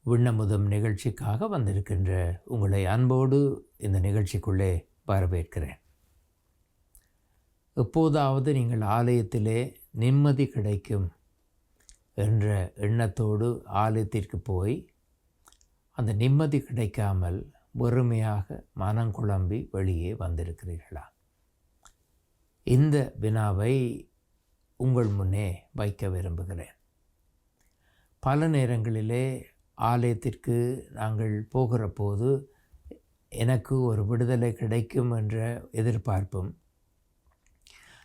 விண்ணமுதம் நிகழ்ச்சிக்காக வந்திருக்கின்ற உங்களை அன்போடு இந்த நிகழ்ச்சிக்குள்ளே வரவேற்கிறேன். எப்போதாவது நீங்கள் ஆலயத்திலே நிம்மதி கிடைக்கும் என்ற எண்ணத்தோடு ஆலயத்திற்கு போய் அந்த நிம்மதி கிடைக்காமல் வெறுமையாக மனங்குழம்பி வெளியே வந்திருக்கிறீர்களா? இந்த வினாவை உங்கள் முன்னே வைக்க விரும்புகிறேன். பல நேரங்களிலே ஆலயத்திற்கு நாங்கள் போகிற போது எனக்கு ஒரு விடுதலை கிடைக்கும் என்ற எதிர்பார்ப்பும்,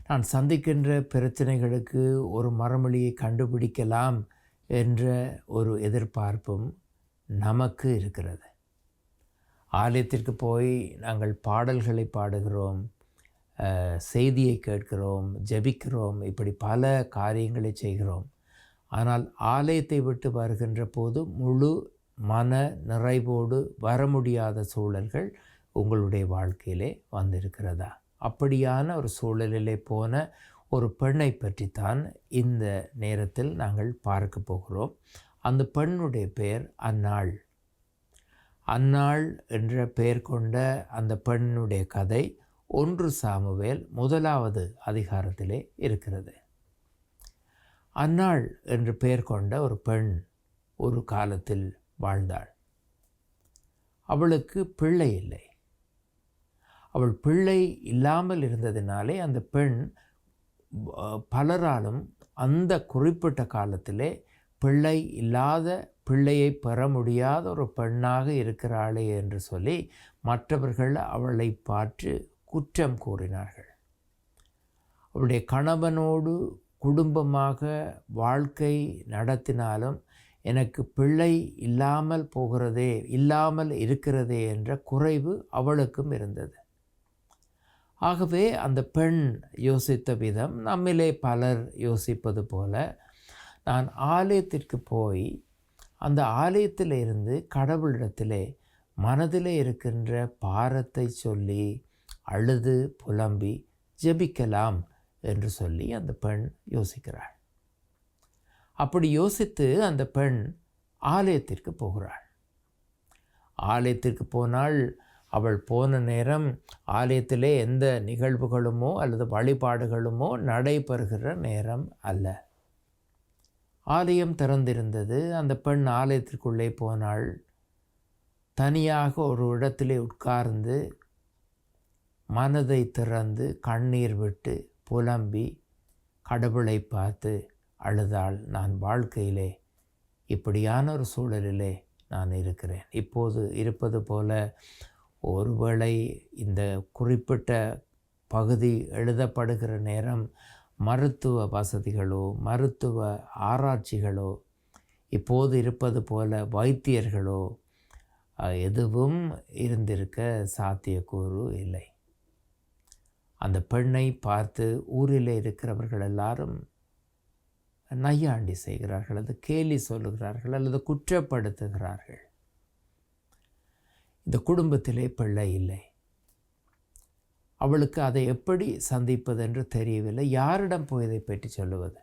நான் சந்திக்கின்ற பிரச்சனைகளுக்கு ஒரு மறுமொழியை கண்டுபிடிக்கலாம் என்ற ஒரு எதிர்பார்ப்பும் நமக்கு இருக்கிறது. ஆலயத்திற்கு போய் நாங்கள் பாடல்களை பாடுகிறோம், செய்தியை கேட்கிறோம், ஜெபிக்கிறோம், இப்படி பல காரியங்களை செய்கிறோம். ஆனால் ஆலயத்தை விட்டு வருகின்ற போது முழு மன நிறைவோடு வர முடியாத சூழல்கள் உங்களுடைய வாழ்க்கையிலே வந்திருக்கிறதா? அப்படியான ஒரு சூழலிலே போன ஒரு பெண்ணை பற்றித்தான் இந்த நேரத்தில் நாங்கள் பார்க்க போகிறோம். அந்த பெண்ணுடைய பெயர் அன்னாள். அன்னாள் என்ற பெயர் கொண்ட அந்த பெண்ணுடைய கதை 1 சாமுவேல் 1வது அதிகாரத்திலே இருக்கிறது. அன்னாள் என்று பெயர் கொண்ட ஒரு பெண் ஒரு காலத்தில் வாழ்ந்தாள். அவளுக்கு பிள்ளை இல்லை. அவள் பிள்ளை இல்லாமல் இருந்ததினாலே அந்த பெண் பலராலும் அந்த குறிப்பிட்ட காலத்திலே பிள்ளை இல்லாத, பிள்ளையை பெற முடியாத ஒரு பெண்ணாக இருக்கிறாளே என்று சொல்லி மற்றவர்கள் அவளை பார்த்து குற்றம் கூறினார்கள். அவளுடைய கணவனோடு குடும்பமாக வாழ்க்கை நடத்தினாலும் எனக்கு பிள்ளை இல்லாமல் இருக்கிறதே என்ற குறைவு அவளுக்கும் இருந்தது. ஆகவே அந்த பெண் யோசித்த விதம் நம்மிலே பலர் யோசிப்பது போல, நான் ஆலயத்திற்கு போய் அந்த ஆலயத்தில் இருந்து கடவுளிடத்திலே மனதிலே இருக்கின்ற பாரத்தை சொல்லி அழுது புலம்பி ஜெபிக்கலாம் என்று சொல்லி அந்த பெண் யோசிக்கிறாள். அப்படி யோசித்து அந்த பெண் ஆலயத்திற்கு போகிறாள். ஆலயத்திற்கு போனால் அவள் போன நேரம் ஆலயத்திலே எந்த நிகழ்வுகளுமோ அல்லது வழிபாடுகளுமோ நடைபெறுகிற நேரம் அல்ல. ஆலயம் திறந்திருந்தது. அந்த பெண் ஆலயத்திற்குள்ளே போனாள். தனியாக ஒரு இடத்திலே உட்கார்ந்து மனதை திறந்து கண்ணீர் விட்டு புலம்பி கடவுளை பார்த்து அழுதாள். நான் வாழ்க்கையிலே இப்படியான ஒரு சூழலிலே நான் இருக்கிறேன். இப்போது இருப்பது போல ஒருவேளை இந்த குறிப்பிட்ட பகுதி எழுதப்படுகிற நேரம் மருத்துவ வசதிகளோ மருத்துவ ஆராய்ச்சிகளோ இப்போது இருப்பது போல வைத்தியர்களோ எதுவும் இருந்திருக்க சாத்தியக்கூறு இல்லை. அந்த பெண்ணை பார்த்து ஊரில் இருக்கிறவர்கள் எல்லாரும் நையாண்டி செய்கிறார்கள், அல்லது கேலி சொல்லுகிறார்கள், அல்லது குற்றப்படுத்துகிறார்கள். இந்த குடும்பத்திலே பிள்ளை இல்லை. அவளுக்கு அதை எப்படி சந்திப்பது என்று தெரியவில்லை. யாரிடம் போய் இதை பற்றி சொல்லுவது?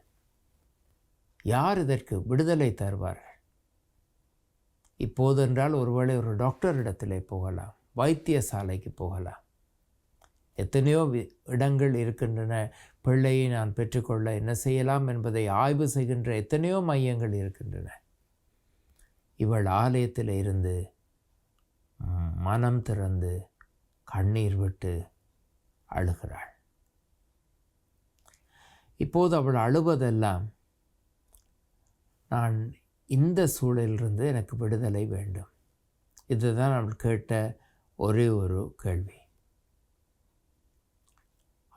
யார் இதற்கு விடுதலை தருவார்கள்? இப்போதென்றால் ஒருவேளை ஒரு டாக்டரிடத்திலே போகலாம், வைத்தியசாலைக்கு போகலாம். எத்தனையோ இடங்கள் இருக்கின்றன. பிள்ளையை நான் பெற்றுக்கொள்ள என்ன செய்யலாம் என்பதை ஆய்வு செய்கின்ற எத்தனையோ மையங்கள் இருக்கின்றன. இவள் ஆலயத்தில் இருந்து மனம் திறந்து கண்ணீர் விட்டு அழுகிறாள். இப்போது அவள் அழுவதெல்லாம், நான் இந்த சூழலிலிருந்து எனக்கு விடுதலை வேண்டும். இதுதான் அவள் கேட்ட ஒரே ஒரு கேள்வி.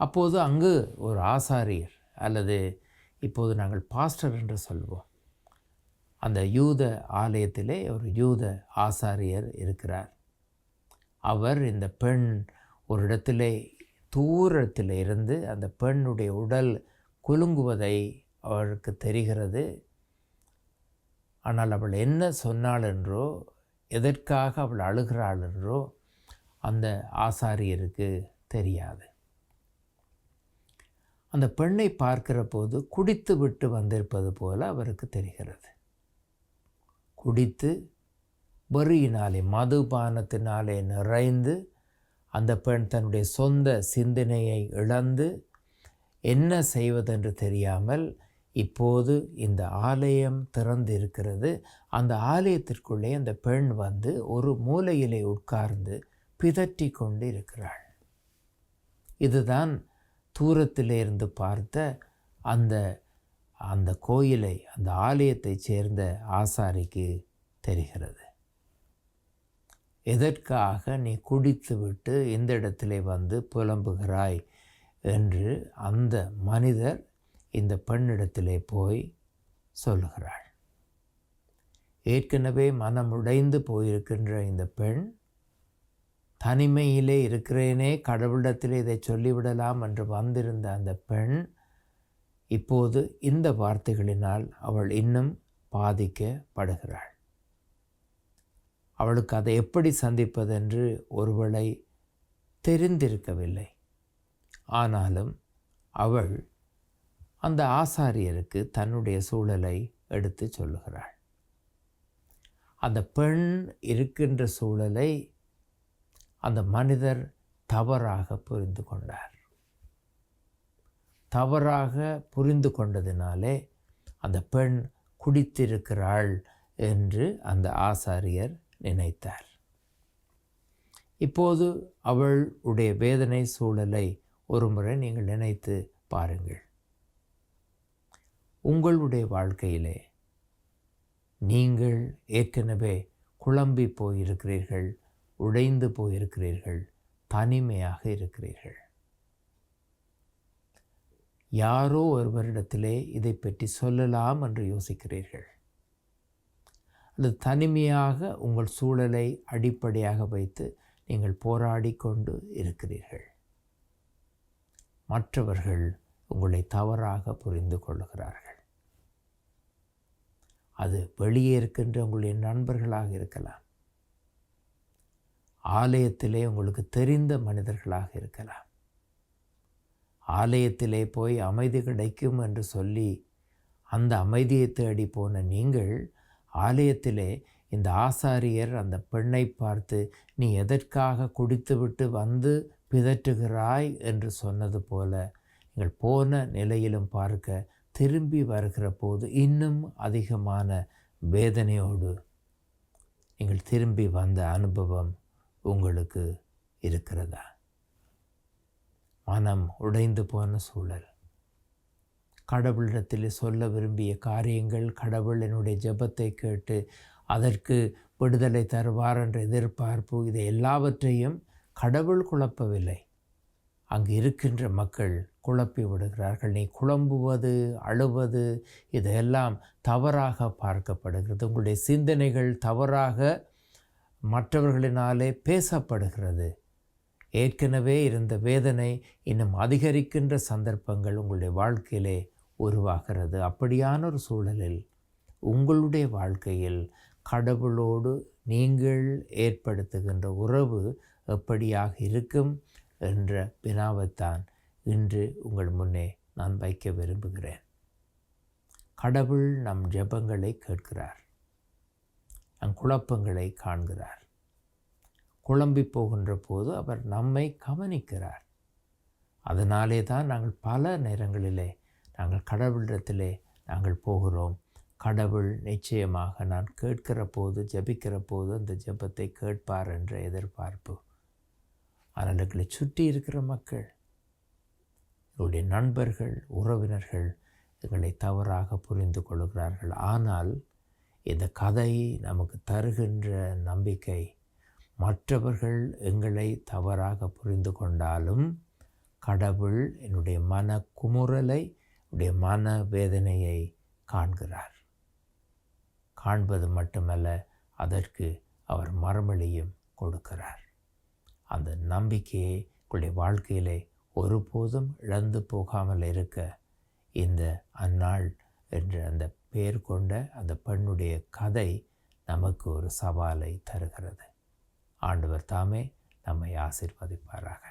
அப்போது அங்கு ஒரு ஆசாரியர், அல்லது இப்போது நாங்கள் பாஸ்டர் என்று சொல்வோம், அந்த யூத ஆலயத்திலே ஒரு யூத ஆசாரியர் இருக்கிறார். அவர் இந்த பெண் ஒரு இடத்திலே தூரத்தில் இருந்து அந்த பெண்ணுடைய உடல் குலுங்குவதை அவருக்கு தெரிகிறது. ஆனால் அவள் என்ன சொன்னாள் என்றோ, எதற்காக அவள் அழுகிறாள் என்றோ அந்த ஆசாரியருக்கு தெரியாது. அந்த பெண்ணை பார்க்கிற போது குடித்து விட்டு வந்திருப்பது போல அவருக்கு தெரிகிறது. குடித்து வெறியினாலே மதுபானத்தினாலே நிறைந்து அந்த பெண் தன்னுடைய சொந்த சிந்தனையை இழந்து என்ன செய்வதென்று தெரியாமல் இப்போது இந்த ஆலயம் திறந்து இருக்கிறது. அந்த ஆலயத்திற்குள்ளே அந்த பெண் வந்து ஒரு மூலையிலே உட்கார்ந்து பிதற்றி கொண்டு இருக்கிறாள். இதுதான் தூரத்திலே இருந்து பார்த்த அந்த அந்த கோயிலை, அந்த ஆலயத்தைச் சேர்ந்த ஆசாரிக்கு தெரிகிறது. எதற்காக நீ குடித்துவிட்டு இந்த இடத்திலே வந்து புலம்புகிறாய் என்று அந்த மனிதர் இந்த பெண்ணிடத்திலே போய் சொல்லுகிறாள். ஏற்கனவே மனம் உடைந்து போயிருக்கின்ற இந்த பெண், தனிமையிலே இருக்கிறேனே, கடவுளிடத்திலே இதை சொல்லிவிடலாம் என்று வந்திருந்த அந்த பெண் இப்போது இந்த வார்த்தைகளினால் அவள் இன்னும் பாதிக்கப்படுகிறாள். அவளுக்கு அதை எப்படி சந்திப்பதென்று ஒருவேளை தெரிந்திருக்கவில்லை. ஆனாலும் அவள் அந்த ஆசாரியருக்கு தன்னுடைய சூழலை எடுத்து சொல்லுகிறாள். அந்த பெண் இருக்கின்ற சூழலை அந்த மனிதர் தவறாக புரிந்து கொண்டார். தவறாக புரிந்து கொண்டதினாலே அந்த பெண் குடித்திருக்கிறாள் என்று அந்த ஆசாரியர் நினைத்தார். இப்போது அவளுடைய வேதனை சூழலை ஒருமுறை நீங்கள் நினைத்து பாருங்கள். உங்களுடைய வாழ்க்கையிலே நீங்கள் ஏற்கனவே குழம்பி போயிருக்கிறீர்கள், உடைந்து போயிருக்கிறீர்கள், தனிமையாக இருக்கிறீர்கள். யாரோ ஒருவரிடத்திலே இதை பற்றி சொல்லலாம் என்று யோசிக்கிறீர்கள். அல்லது தனிமையாக உங்கள் சூழலை அடிப்படையாக வைத்து நீங்கள் போராடி கொண்டு இருக்கிறீர்கள். மற்றவர்கள் உங்களை தவறாக புரிந்து கொள்ளுகிறார்கள். அது வெளியே இருக்கின்ற உங்களுடைய நண்பர்களாக இருக்கலாம், ஆலயத்திலே உங்களுக்கு தெரிந்த மனிதர்களாக இருக்கலாம். ஆலயத்திலே போய் அமைதி கிடைக்கும் என்று சொல்லி அந்த அமைதியை தேடி போன நீங்கள் ஆலயத்திலே இந்த ஆசாரியர் அந்த பெண்ணை பார்த்து நீ எதற்காக குடித்துவிட்டு வந்து பிதற்றுகிறாய் என்று சொன்னது போல நீங்கள் போன நிலையிலும் பார்க்க திரும்பி வருகிற போது இன்னும் அதிகமான வேதனையோடு நீங்கள் திரும்பி வந்த அனுபவம் உங்களுக்கு இருக்கிறதா? மனம் உடைந்து போன சூழல், கடவுளிடத்தில் சொல்ல விரும்பிய காரியங்கள், கடவுள் என்னுடைய ஜெபத்தை கேட்டு அதற்கு விடுதலை தருவார் என்ற எதிர்பார்ப்பு, இதை எல்லாவற்றையும் கடவுள் குழப்பவில்லை, அங்கு இருக்கின்ற மக்கள் குழப்பி விடுகிறார்கள். நீ குழம்புவது, அழுவது இதெல்லாம் தவறாக பார்க்கப்படுகிறது. உங்களுடைய சிந்தனைகள் தவறாக மற்றவர்களினாலே பேசப்படுகிறது. ஏற்கனவே இருந்த வேதனை இன்னும் அதிகரிக்கின்ற சந்தர்ப்பங்கள் உங்களுடைய வாழ்க்கையிலே உருவாகிறது. அப்படியான ஒரு சூழலில் உங்களுடைய வாழ்க்கையில் கடவுளோடு நீங்கள் ஏற்படுத்துகின்ற உறவு எப்படியாக இருக்கும் என்ற வினாவைத்தான் இன்று உங்கள் முன்னே நான் வைக்க விரும்புகிறேன். கடவுள் நம் ஜெபங்களை கேட்கிறார், நம் குழப்பங்களை காண்கிறார். குழம்பி போகின்ற போது அவர் நம்மை கவனிக்கிறார். அதனாலே தான் நாங்கள் பல நேரங்களிலே நாங்கள் கடவுளிடத்திலே நாங்கள் போகிறோம். கடவுள் நிச்சயமாக நான் கேட்கிற போது, ஜெபிக்கிற போது அந்த ஜெபத்தை கேட்பார் என்ற எதிர்பார்ப்பு. ஆனால் எங்களை சுற்றி இருக்கிற மக்கள், என்னுடைய நண்பர்கள், உறவினர்கள் எங்களை தவறாக புரிந்து கொள்கிறார்கள். ஆனால் இந்த கதை நமக்கு தருகின்ற நம்பிக்கை, மற்றவர்கள் எங்களை தவறாக புரிந்து கொண்டாலும் கடவுள் என்னுடைய மன குமுறலை, என்னுடைய மன வேதனையை காண்கிறார். காண்பது மட்டுமல்ல, அதற்கு அவர் மறுமொழியும் கொடுக்கிறார். அந்த நம்பிக்கையை உங்களுடைய வாழ்க்கையிலே ஒருபோதும் இழந்து போகாமல் இருக்க இந்த அந்நாள் என்ற அந்த பெயர் கொண்ட அந்த பெண்ணுடைய கதை நமக்கு ஒரு சவாலை தருகிறது. ஆண்டவர் தாமே நம்மை ஆசீர்வதிப்பாராக.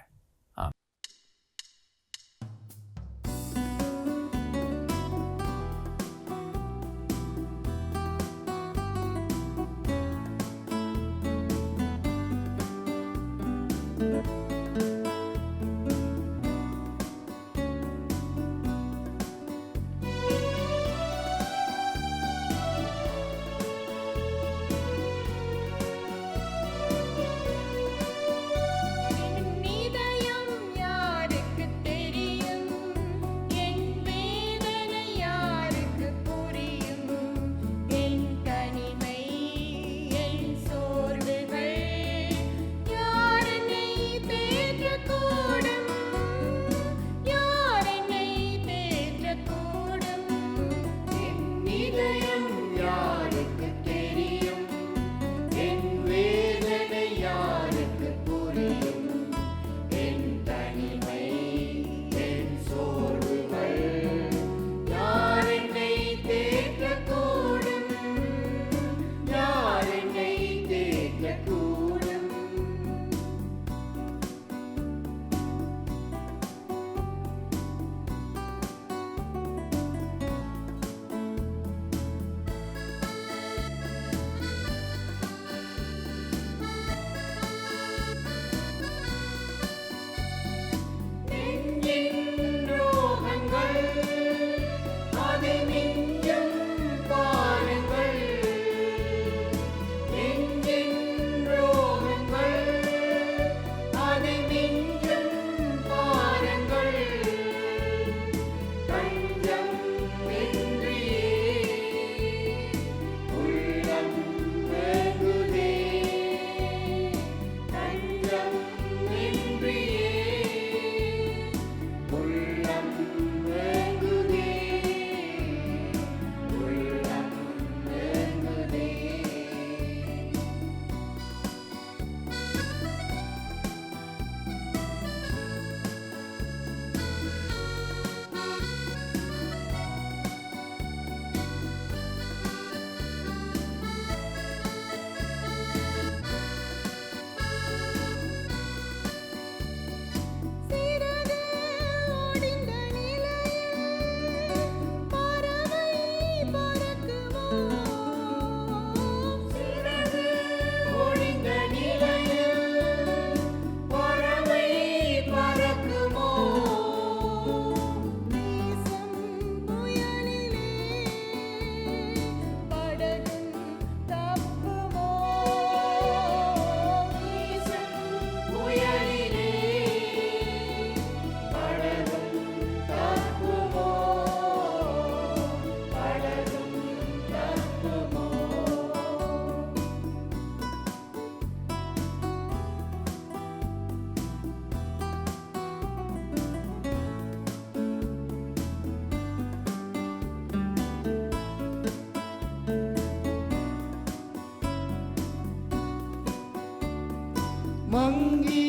மங்கி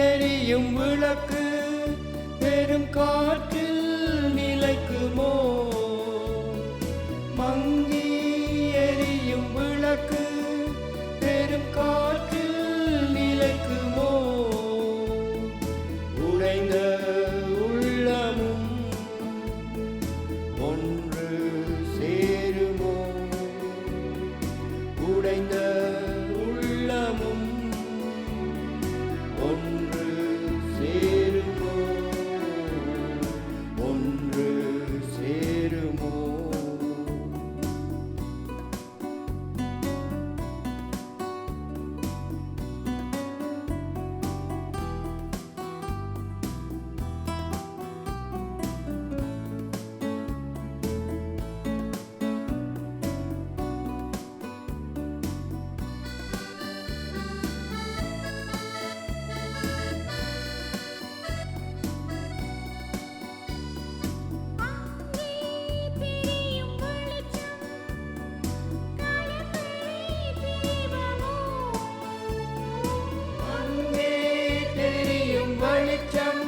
எரியும் விளக்கு பெரும் காற்றில் நிலைக்குமோ? மங்கி எரியும் விளக்கு பெரும் காற்றில் நிலைக்குமோ? உடைந்த உள்ளமும் ஒன்று சேருமோ? உடைந்த உள்ளமும் ஒன்று சேருமோ? ஒன்று சேருமோ? அங்கே தெரியும் வெளிச்சம்